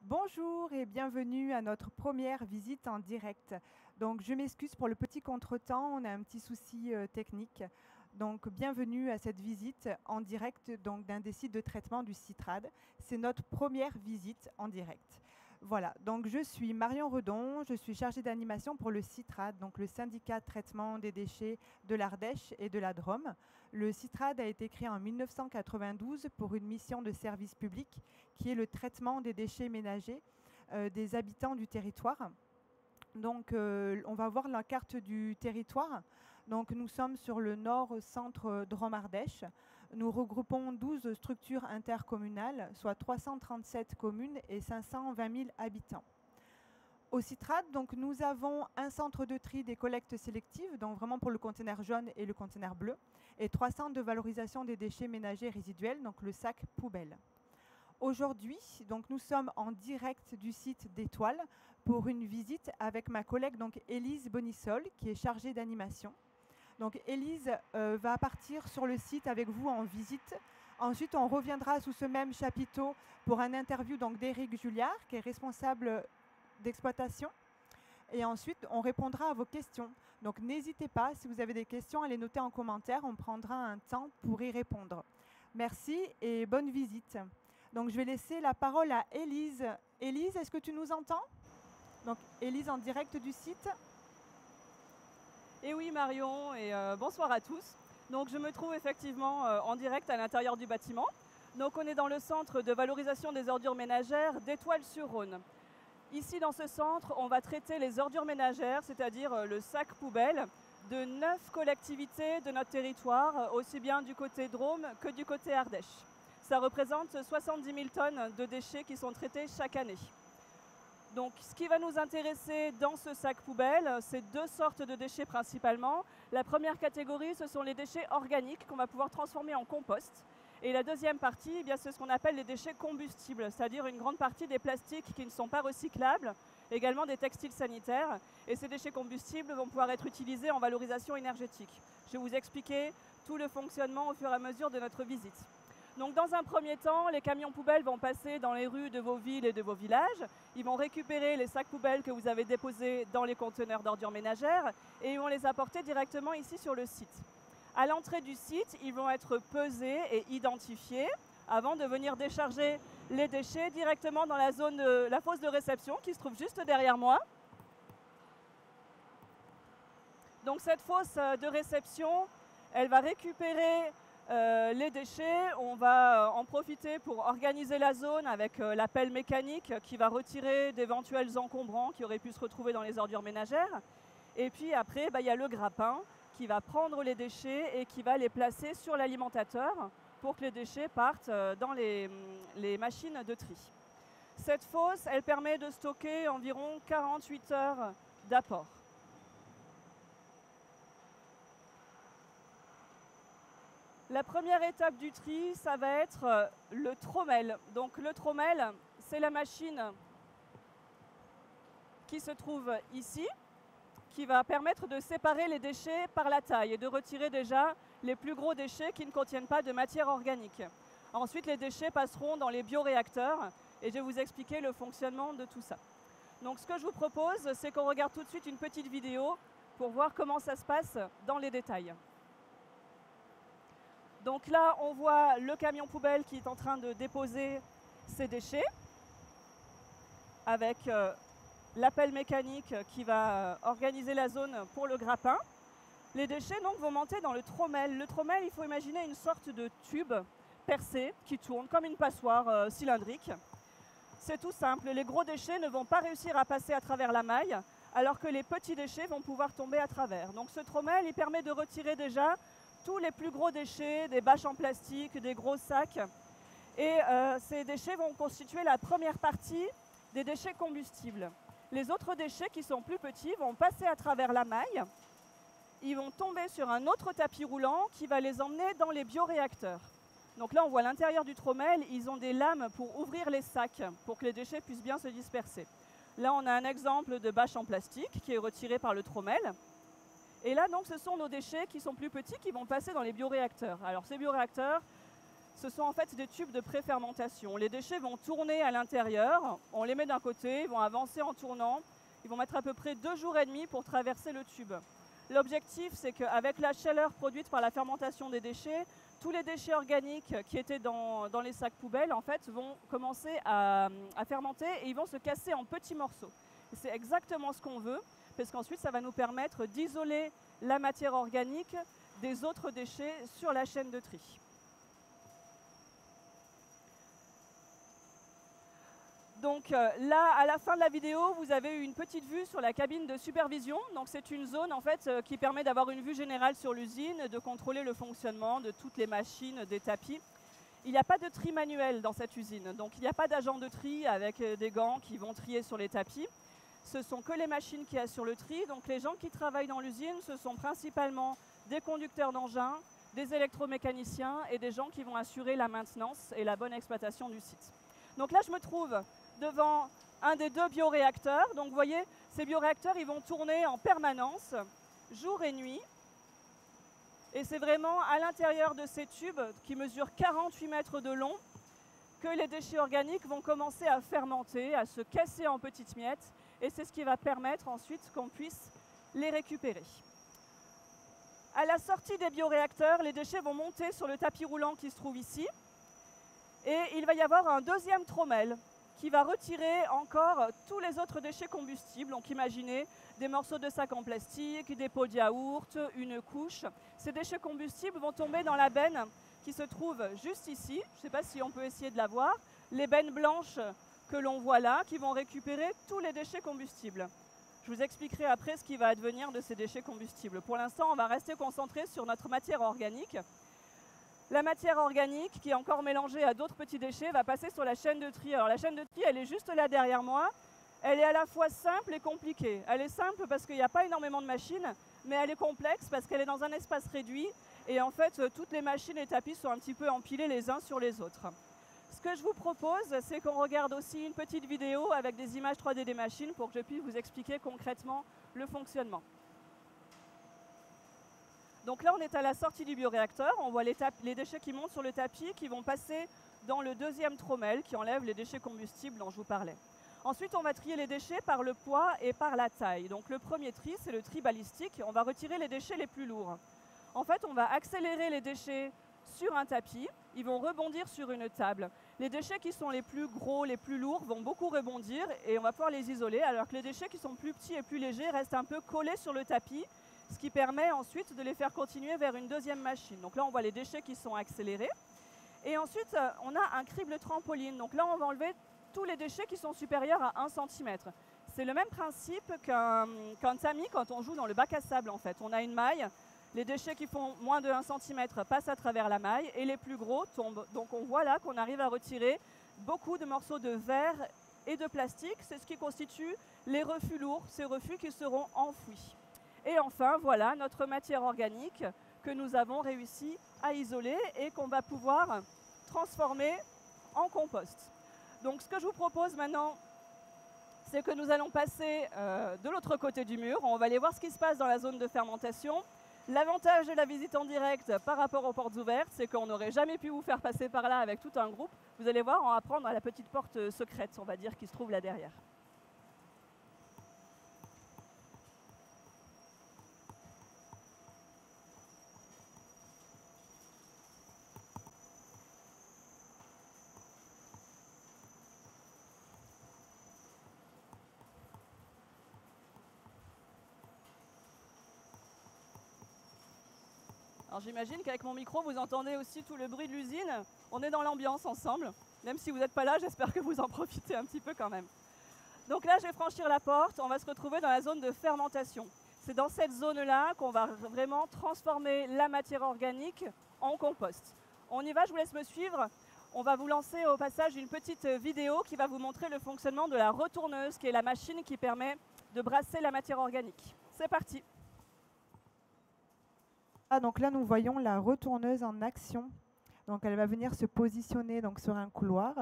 Bonjour et bienvenue à notre première visite en direct. Donc je m'excuse pour le petit contretemps, on a un petit souci technique. Donc bienvenue à cette visite en direct d'un des sites de traitement du Citrad. C'est notre première visite en direct. Voilà, donc je suis Marion Redon, je suis chargée d'animation pour le Citrad, donc le syndicat de traitement des déchets de l'Ardèche et de la Drôme. Le Citrad a été créé en 1992 pour une mission de service public qui est le traitement des déchets ménagers des habitants du territoire. Donc, on va voir la carte du territoire. Donc, nous sommes sur le nord-centre Drôme-Ardèche. Nous regroupons 12 structures intercommunales, soit 337 communes et 520 000 habitants. Au Citrad, donc, nous avons un centre de tri des collectes sélectives, donc vraiment pour le conteneur jaune et le conteneur bleu, et 3 centres de valorisation des déchets ménagers résiduels, donc le sac poubelle. Aujourd'hui, donc, nous sommes en direct du site d'Étoile pour une visite avec ma collègue donc, Élise Bonissol, qui est chargée d'animation. Donc Élise va partir sur le site avec vous en visite. Ensuite, on reviendra sous ce même chapiteau pour un interview d'Éric Julliard, qui est responsable d'exploitation. Et ensuite, on répondra à vos questions. Donc n'hésitez pas, si vous avez des questions, à les noter en commentaire. On prendra un temps pour y répondre. Merci et bonne visite. Donc, je vais laisser la parole à Élise. Élise, est-ce que tu nous entends? Donc, Élise en direct du site. Et oui, Marion, et bonsoir à tous. Donc, je me trouve effectivement en direct à l'intérieur du bâtiment. Donc, on est dans le centre de valorisation des ordures ménagères d'Étoile-sur-Rhône. Ici, dans ce centre, on va traiter les ordures ménagères, c'est-à-dire le sac poubelle, de 9 collectivités de notre territoire, aussi bien du côté Drôme que du côté Ardèche. Ça représente 70 000 tonnes de déchets qui sont traités chaque année. Donc, ce qui va nous intéresser dans ce sac poubelle, c'est 2 sortes de déchets principalement. La première catégorie, ce sont les déchets organiques qu'on va pouvoir transformer en compost. Et la deuxième partie, eh bien, c'est ce qu'on appelle les déchets combustibles, c'est-à-dire une grande partie des plastiques qui ne sont pas recyclables, également des textiles sanitaires. Et ces déchets combustibles vont pouvoir être utilisés en valorisation énergétique. Je vais vous expliquer tout le fonctionnement au fur et à mesure de notre visite. Donc dans un premier temps, les camions poubelles vont passer dans les rues de vos villes et de vos villages. Ils vont récupérer les sacs poubelles que vous avez déposés dans les conteneurs d'ordures ménagères et ils vont les apporter directement ici sur le site. À l'entrée du site, ils vont être pesés et identifiés avant de venir décharger les déchets directement dans la zone de la fosse de réception qui se trouve juste derrière moi. Donc cette fosse de réception, elle va récupérer les déchets. On va en profiter pour organiser la zone avec la pelle mécanique qui va retirer d'éventuels encombrants qui auraient pu se retrouver dans les ordures ménagères. Et puis après, il y a le grappin qui va prendre les déchets et qui va les placer sur l'alimentateur pour que les déchets partent dans les machines de tri. Cette fosse, elle permet de stocker environ 48 heures d'apport. La première étape du tri, ça va être le trommel. Donc le trommel, c'est la machine qui se trouve ici, qui va permettre de séparer les déchets par la taille et de retirer déjà les plus gros déchets qui ne contiennent pas de matière organique. Ensuite, les déchets passeront dans les bioréacteurs et je vais vous expliquer le fonctionnement de tout ça. Donc ce que je vous propose, c'est qu'on regarde tout de suite une petite vidéo pour voir comment ça se passe dans les détails. Donc là, on voit le camion poubelle qui est en train de déposer ses déchets avec la pelle mécanique qui va organiser la zone pour le grappin. Les déchets donc, vont monter dans le trommel. Le trommel, il faut imaginer une sorte de tube percé qui tourne comme une passoire cylindrique. C'est tout simple. Les gros déchets ne vont pas réussir à passer à travers la maille, alors que les petits déchets vont pouvoir tomber à travers. Donc ce trommel, il permet de retirer déjà tous les plus gros déchets, des bâches en plastique, des gros sacs. Et ces déchets vont constituer la première partie des déchets combustibles. Les autres déchets qui sont plus petits vont passer à travers la maille. Ils vont tomber sur un autre tapis roulant qui va les emmener dans les bioréacteurs. Donc là, on voit l'intérieur du trommel. Ils ont des lames pour ouvrir les sacs, pour que les déchets puissent bien se disperser. Là, on a un exemple de bâche en plastique qui est retirée par le trommel. Et là, donc, ce sont nos déchets qui sont plus petits qui vont passer dans les bioréacteurs. Alors, ces bioréacteurs, ce sont en fait des tubes de préfermentation. Les déchets vont tourner à l'intérieur, on les met d'un côté, ils vont avancer en tournant, ils vont mettre à peu près 2 jours et demi pour traverser le tube. L'objectif, c'est qu'avec la chaleur produite par la fermentation des déchets, tous les déchets organiques qui étaient dans les sacs poubelles en fait, vont commencer à fermenter et ils vont se casser en petits morceaux. C'est exactement ce qu'on veut, parce qu'ensuite, ça va nous permettre d'isoler la matière organique des autres déchets sur la chaîne de tri. Donc là, à la fin de la vidéo, vous avez une petite vue sur la cabine de supervision. Donc c'est une zone en fait qui permet d'avoir une vue générale sur l'usine, de contrôler le fonctionnement de toutes les machines, des tapis. Il n'y a pas de tri manuel dans cette usine, donc il n'y a pas d'agent de tri avec des gants qui vont trier sur les tapis. Ce sont que les machines qui assurent le tri. Donc les gens qui travaillent dans l'usine, ce sont principalement des conducteurs d'engins, des électromécaniciens et des gens qui vont assurer la maintenance et la bonne exploitation du site. Donc là, je me trouve devant un des 2 bioréacteurs. Donc vous voyez, ces bioréacteurs, ils vont tourner en permanence, jour et nuit. Et c'est vraiment à l'intérieur de ces tubes, qui mesurent 48 mètres de long, que les déchets organiques vont commencer à fermenter, à se casser en petites miettes. Et c'est ce qui va permettre ensuite qu'on puisse les récupérer. À la sortie des bioréacteurs, les déchets vont monter sur le tapis roulant qui se trouve ici. Et il va y avoir un deuxième trommel qui va retirer encore tous les autres déchets combustibles. Donc imaginez des morceaux de sac en plastique, des pots de yaourt, une couche. Ces déchets combustibles vont tomber dans la benne qui se trouve juste ici. Je ne sais pas si on peut essayer de la voir. Les bennes blanches que l'on voit là, qui vont récupérer tous les déchets combustibles. Je vous expliquerai après ce qui va advenir de ces déchets combustibles. Pour l'instant, on va rester concentré sur notre matière organique. La matière organique, qui est encore mélangée à d'autres petits déchets, va passer sur la chaîne de tri. Alors la chaîne de tri, elle est juste là derrière moi. Elle est à la fois simple et compliquée. Elle est simple parce qu'il n'y a pas énormément de machines, mais elle est complexe parce qu'elle est dans un espace réduit. Et en fait, toutes les machines et tapis sont un petit peu empilés les uns sur les autres. Ce que je vous propose, c'est qu'on regarde aussi une petite vidéo avec des images 3D des machines pour que je puisse vous expliquer concrètement le fonctionnement. Donc là, on est à la sortie du bioréacteur. On voit les déchets qui montent sur le tapis, qui vont passer dans le deuxième trommel qui enlève les déchets combustibles dont je vous parlais. Ensuite, on va trier les déchets par le poids et par la taille. Donc le premier tri, c'est le tri balistique. On va retirer les déchets les plus lourds. En fait, on va accélérer les déchets sur un tapis. Ils vont rebondir sur une table. Les déchets qui sont les plus gros, les plus lourds, vont beaucoup rebondir et on va pouvoir les isoler, alors que les déchets qui sont plus petits et plus légers restent un peu collés sur le tapis, ce qui permet ensuite de les faire continuer vers une deuxième machine. Donc là, on voit les déchets qui sont accélérés. Et ensuite, on a un crible trampoline. Donc là, on va enlever tous les déchets qui sont supérieurs à 1 cm. C'est le même principe qu'un tamis quand on joue dans le bac à sable, en fait. On a une maille, les déchets qui font moins de 1 cm passent à travers la maille et les plus gros tombent. Donc on voit là qu'on arrive à retirer beaucoup de morceaux de verre et de plastique. C'est ce qui constitue les refus lourds, ces refus qui seront enfouis. Et enfin, voilà notre matière organique que nous avons réussi à isoler et qu'on va pouvoir transformer en compost. Donc ce que je vous propose maintenant, c'est que nous allons passer de l'autre côté du mur. On va aller voir ce qui se passe dans la zone de fermentation. L'avantage de la visite en direct par rapport aux portes ouvertes, c'est qu'on n'aurait jamais pu vous faire passer par là avec tout un groupe. Vous allez voir, on va prendre à la petite porte secrète, on va dire, qui se trouve là derrière. Alors j'imagine qu'avec mon micro, vous entendez aussi tout le bruit de l'usine. On est dans l'ambiance ensemble. Même si vous n'êtes pas là, j'espère que vous en profitez un petit peu quand même. Donc là, je vais franchir la porte. On va se retrouver dans la zone de fermentation. C'est dans cette zone-là qu'on va vraiment transformer la matière organique en compost. On y va, je vous laisse me suivre. On va vous lancer au passage une petite vidéo qui va vous montrer le fonctionnement de la retourneuse, qui est la machine qui permet de brasser la matière organique. C'est parti. Donc là, nous voyons la retourneuse en action. Donc elle va venir se positionner donc, sur un couloir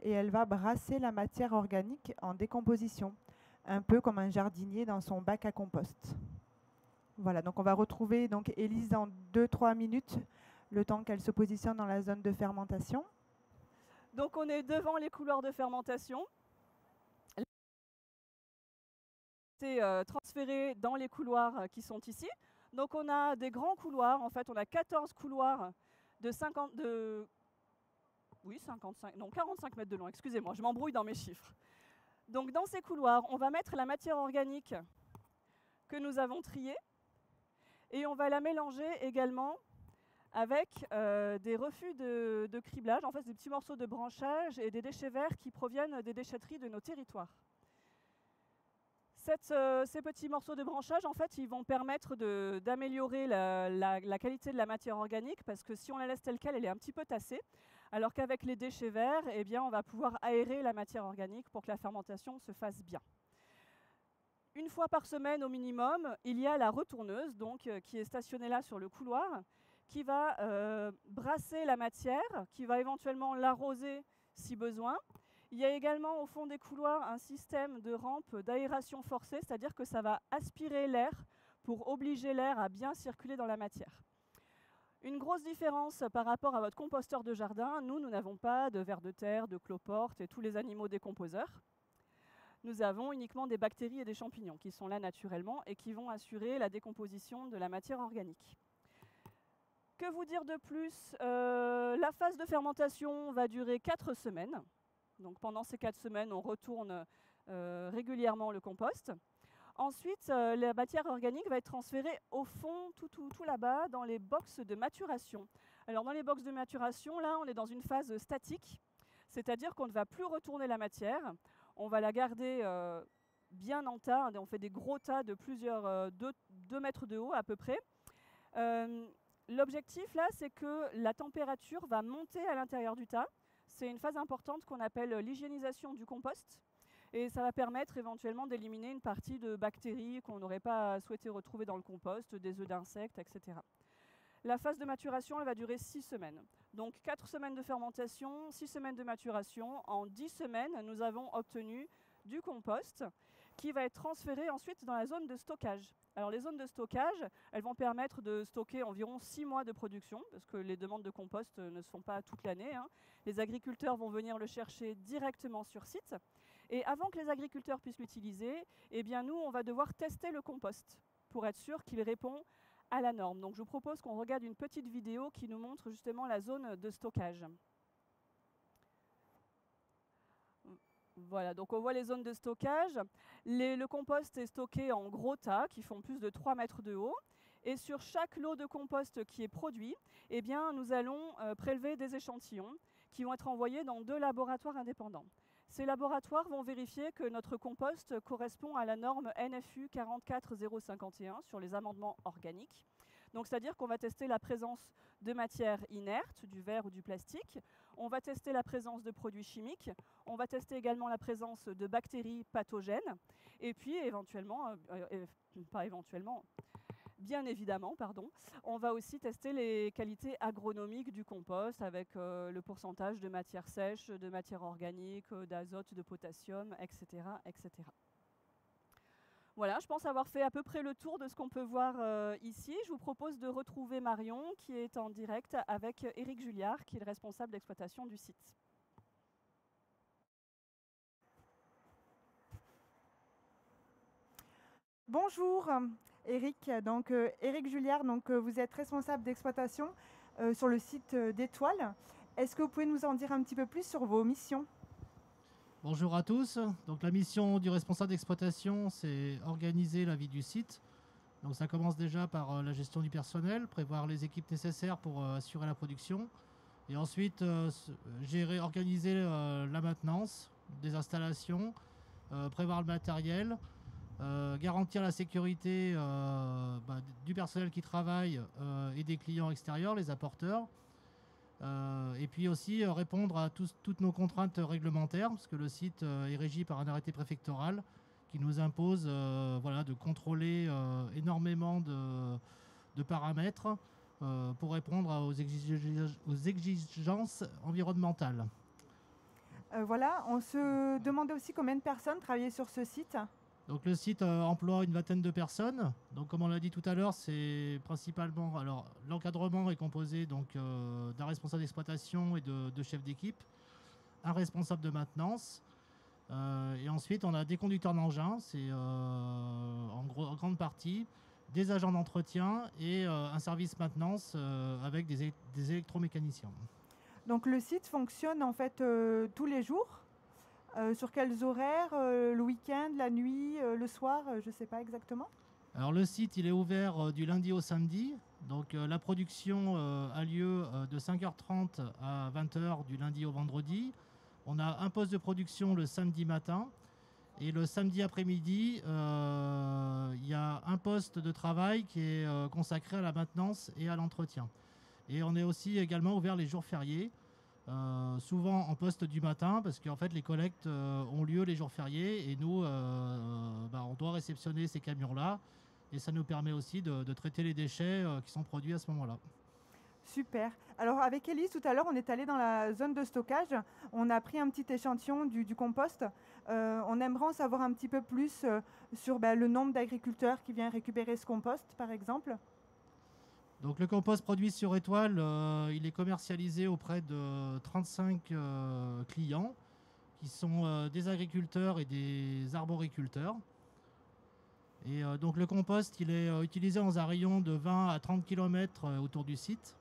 et elle va brasser la matière organique en décomposition, un peu comme un jardinier dans son bac à compost. Voilà, donc on va retrouver donc Élise dans 2-3 minutes le temps qu'elle se positionne dans la zone de fermentation. Donc on est devant les couloirs de fermentation. C'est transféré dans les couloirs qui sont ici. Donc on a des grands couloirs, en fait on a 14 couloirs de 45 mètres de long, excusez-moi, je m'embrouille dans mes chiffres. Donc dans ces couloirs, on va mettre la matière organique que nous avons triée et on va la mélanger également avec des refus de criblage, en fait des petits morceaux de branchage et des déchets verts qui proviennent des déchetteries de nos territoires. Ces petits morceaux de branchage, en fait, ils vont permettre d'améliorer la qualité de la matière organique parce que si on la laisse telle qu'elle, elle est un petit peu tassée. Alors qu'avec les déchets verts, eh bien, on va pouvoir aérer la matière organique pour que la fermentation se fasse bien. Une fois par semaine au minimum, il y a la retourneuse donc, qui est stationnée là sur le couloir, qui va brasser la matière, qui va éventuellement l'arroser si besoin. Il y a également au fond des couloirs un système de rampe d'aération forcée, c'est-à-dire que ça va aspirer l'air pour obliger l'air à bien circuler dans la matière. Une grosse différence par rapport à votre composteur de jardin, nous n'avons pas de vers de terre, de cloporte et tous les animaux décomposeurs. Nous avons uniquement des bactéries et des champignons qui sont là naturellement et qui vont assurer la décomposition de la matière organique. Que vous dire de plus? La phase de fermentation va durer 4 semaines. Donc pendant ces 4 semaines, on retourne régulièrement le compost. Ensuite, la matière organique va être transférée au fond, tout là-bas, dans les box de maturation. Alors dans les box de maturation, là, on est dans une phase statique, c'est-à-dire qu'on ne va plus retourner la matière, on va la garder bien en tas, on fait des gros tas de plusieurs 2 mètres de haut à peu près. L'objectif là, c'est que la température va monter à l'intérieur du tas. C'est une phase importante qu'on appelle l'hygiénisation du compost. Et ça va permettre éventuellement d'éliminer une partie de bactéries qu'on n'aurait pas souhaité retrouver dans le compost, des œufs d'insectes, etc. La phase de maturation, elle va durer 6 semaines. Donc 4 semaines de fermentation, 6 semaines de maturation. En 10 semaines, nous avons obtenu du compost qui va être transféré ensuite dans la zone de stockage. Alors les zones de stockage, elles vont permettre de stocker environ 6 mois de production, parce que les demandes de compost ne se font pas toute l'année. Les agriculteurs vont venir le chercher directement sur site. Et avant que les agriculteurs puissent l'utiliser, eh bien nous, on va devoir tester le compost pour être sûr qu'il répond à la norme. Donc je vous propose qu'on regarde une petite vidéo qui nous montre justement la zone de stockage. Voilà, donc on voit les zones de stockage. Le compost est stocké en gros tas qui font plus de 3 mètres de haut. Et sur chaque lot de compost qui est produit, eh bien, nous allons prélever des échantillons qui vont être envoyés dans 2 laboratoires indépendants. Ces laboratoires vont vérifier que notre compost correspond à la norme NFU 44051 sur les amendements organiques. Donc, c'est-à-dire qu'on va tester la présence de matières inertes, du verre ou du plastique. On va tester la présence de produits chimiques. On va tester également la présence de bactéries pathogènes. Et puis, bien évidemment, on va aussi tester les qualités agronomiques du compost avec le pourcentage de matière sèche, de matière organique, d'azote, de potassium, etc., etc. Voilà, je pense avoir fait à peu près le tour de ce qu'on peut voir ici. Je vous propose de retrouver Marion qui est en direct avec Éric Julliard, qui est le responsable d'exploitation du site. Bonjour Éric, donc Éric Julliard, donc vous êtes responsable d'exploitation sur le site d'Étoile. Est-ce que vous pouvez nous en dire un petit peu plus sur vos missions ? Bonjour à tous. Donc la mission du responsable d'exploitation, c'est organiser la vie du site. Donc ça commence déjà par la gestion du personnel, prévoir les équipes nécessaires pour assurer la production. Et ensuite, organiser la maintenance des installations, prévoir le matériel, garantir la sécurité du personnel qui travaille et des clients extérieurs, les apporteurs. Et puis aussi répondre à toutes nos contraintes réglementaires, parce que le site est régi par un arrêté préfectoral qui nous impose de contrôler énormément de paramètres pour répondre aux exigences environnementales. Voilà, on se demandait aussi combien de personnes travaillaient sur ce site. Donc le site emploie une vingtaine de personnes. Donc comme on l'a dit tout à l'heure, c'est principalement, alors l'encadrement est composé donc d'un responsable d'exploitation et de chef d'équipe, un responsable de maintenance, et ensuite on a des conducteurs d'engins, c'est en grande partie des agents d'entretien et un service maintenance avec des électromécaniciens. Donc le site fonctionne en fait tous les jours. Sur quels horaires, le week-end, la nuit, le soir, je ne sais pas exactement. Alors le site il est ouvert du lundi au samedi. Donc la production a lieu de 5h30 à 20h du lundi au vendredi. On a un poste de production le samedi matin. Et le samedi après-midi, il y a un poste de travail qui est consacré à la maintenance et à l'entretien. Et on est aussi également ouvert les jours fériés, souvent en poste du matin, parce qu'en fait les collectes ont lieu les jours fériés et nous, on doit réceptionner ces camions-là. Et ça nous permet aussi de traiter les déchets qui sont produits à ce moment-là. Super. Alors avec Élise, tout à l'heure, on est allé dans la zone de stockage. On a pris un petit échantillon du compost. On aimerait en savoir un petit peu plus sur le nombre d'agriculteurs qui viennent récupérer ce compost, par exemple. Donc le compost produit sur Étoile, il est commercialisé auprès de 35 clients qui sont des agriculteurs et des arboriculteurs. Et donc le compost, il est utilisé dans un rayon de 20 à 30 km autour du site.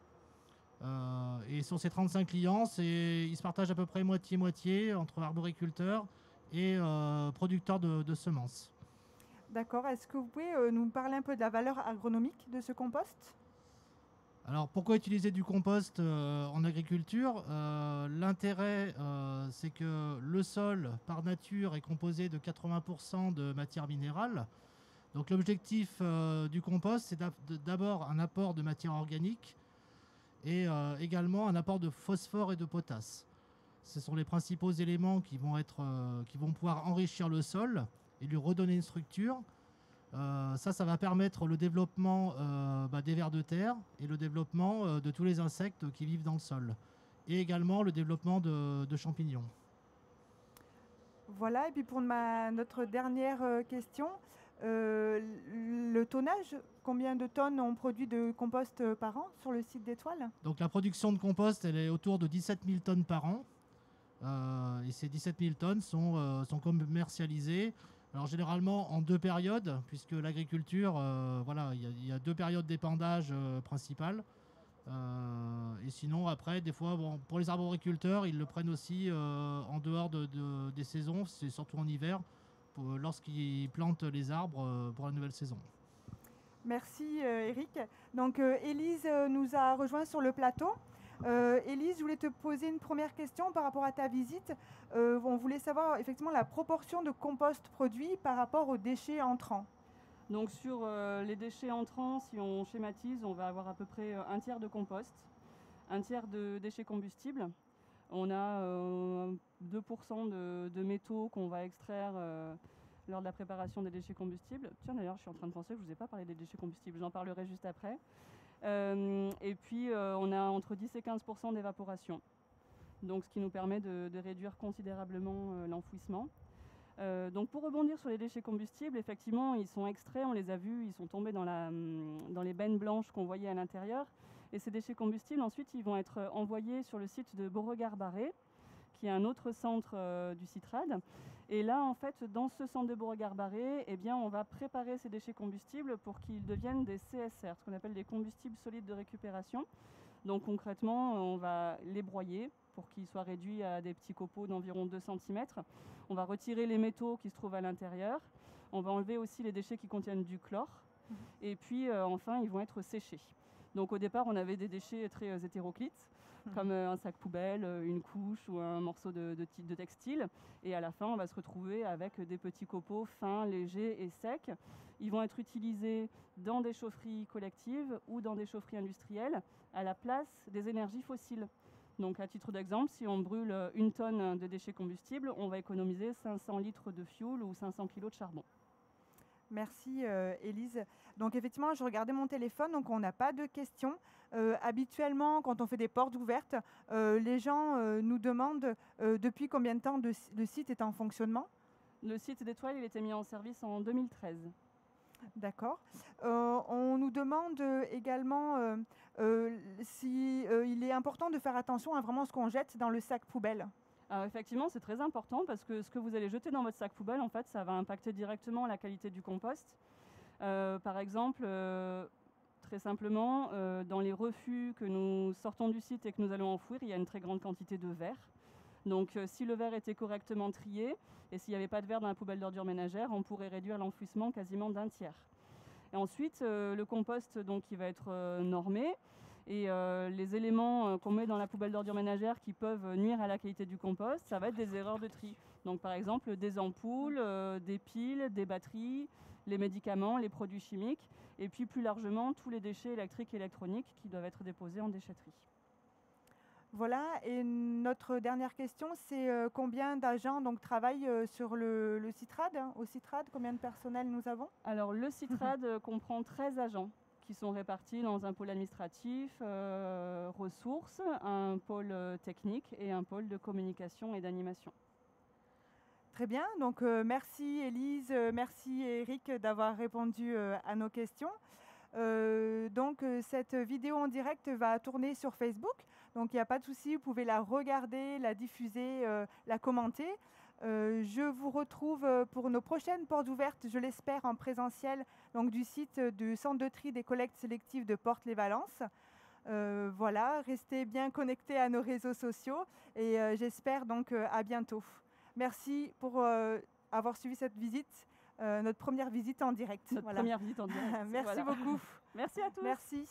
Et sur ces 35 clients, ils se partagent à peu près moitié-moitié entre arboriculteurs et producteurs de semences. D'accord. Est-ce que vous pouvez nous parler un peu de la valeur agronomique de ce compost ? Alors pourquoi utiliser du compost en agriculture ? L'intérêt, c'est que le sol, par nature, est composé de 80% de matière minérale. Donc l'objectif du compost, c'est d'abord un apport de matière organique et également un apport de phosphore et de potasse. Ce sont les principaux éléments qui vont pouvoir enrichir le sol et lui redonner une structure. Ça va permettre le développement des vers de terre et le développement de tous les insectes qui vivent dans le sol. Et également le développement de champignons. Voilà, et puis pour notre dernière question, le tonnage, combien de tonnes on produit de compost par an sur le site d'Étoile ? Donc la production de compost, elle est autour de 17 000 tonnes par an. Et ces 17 000 tonnes sont commercialisées. Alors généralement en deux périodes, puisque l'agriculture, il y a deux périodes d'épandage principales. Et sinon après, des fois, pour les arboriculteurs, ils le prennent aussi en dehors des saisons, c'est surtout en hiver, lorsqu'ils plantent les arbres pour la nouvelle saison. Merci Eric. Donc Élise nous a rejoint sur le plateau. Élise, je voulais te poser une première question par rapport à ta visite. On voulait savoir effectivement la proportion de compost produit par rapport aux déchets entrants. Donc sur les déchets entrants, si on schématise, on va avoir à peu près un tiers de compost, un tiers de déchets combustibles. On a 2% de métaux qu'on va extraire lors de la préparation des déchets combustibles. Tiens d'ailleurs, je suis en train de penser que je ne vous ai pas parlé des déchets combustibles, j'en parlerai juste après. Et puis on a entre 10 et 15% d'évaporation, donc ce qui nous permet de réduire considérablement l'enfouissement. Donc pour rebondir sur les déchets combustibles, effectivement ils sont extraits, on les a vus, ils sont tombés dans les bennes blanches qu'on voyait à l'intérieur. Et ces déchets combustibles ensuite ils vont être envoyés sur le site de Beauregard-Barré, qui est un autre centre du CITRAD. Et là, en fait, dans ce centre de Beauregard-Barré, eh bien, on va préparer ces déchets combustibles pour qu'ils deviennent des CSR, ce qu'on appelle des combustibles solides de récupération. Donc concrètement, on va les broyer pour qu'ils soient réduits à des petits copeaux d'environ 2 cm. On va retirer les métaux qui se trouvent à l'intérieur. On va enlever aussi les déchets qui contiennent du chlore. Et puis, enfin, ils vont être séchés. Donc au départ, on avait des déchets très hétéroclites, comme un sac poubelle, une couche ou un morceau de textile. Et à la fin, on va se retrouver avec des petits copeaux fins, légers et secs. Ils vont être utilisés dans des chaufferies collectives ou dans des chaufferies industrielles à la place des énergies fossiles. Donc à titre d'exemple, si on brûle 1 tonne de déchets combustibles, on va économiser 500 litres de fioul ou 500 kg de charbon. Merci Élise. Donc effectivement, je regardais mon téléphone, donc on n'a pas de questions. Habituellement, quand on fait des portes ouvertes, les gens nous demandent depuis combien de temps le site est en fonctionnement. Le site d'Étoile, il a été mis en service en 2013. D'accord. On nous demande également si il est important de faire attention à vraiment ce qu'on jette dans le sac poubelle. Alors effectivement, c'est très important parce que ce que vous allez jeter dans votre sac poubelle, en fait, ça va impacter directement la qualité du compost. Par exemple, très simplement, dans les refus que nous sortons du site et que nous allons enfouir, il y a une très grande quantité de verre. Donc si le verre était correctement trié et s'il n'y avait pas de verre dans la poubelle d'ordures ménagères, on pourrait réduire l'enfouissement quasiment d'un tiers. Et ensuite, le compost donc, il va être normé. Et les éléments qu'on met dans la poubelle d'ordures ménagères qui peuvent nuire à la qualité du compost, ça va être des erreurs de tri. Donc par exemple des ampoules, des piles, des batteries, les médicaments, les produits chimiques, et puis plus largement tous les déchets électriques et électroniques qui doivent être déposés en déchetterie. Voilà, et notre dernière question, c'est combien d'agents donc, travaillent sur le CITRAD, au CITRAD, combien de personnel nous avons? Alors le CITRAD comprend 13 agents qui sont répartis dans un pôle administratif, ressources, un pôle technique et un pôle de communication et d'animation. Très bien, donc merci Élise, merci Eric d'avoir répondu à nos questions. Cette vidéo en direct va tourner sur Facebook, donc il n'y a pas de souci, vous pouvez la regarder, la diffuser, la commenter. Je vous retrouve pour nos prochaines portes ouvertes, je l'espère en présentiel, donc du site du Centre de tri des collectes sélectives de Portes-les-Valences. Voilà, restez bien connectés à nos réseaux sociaux et j'espère donc à bientôt. Merci pour avoir suivi cette visite, notre première visite en direct. Première visite en direct. Merci beaucoup. Merci à tous. Merci.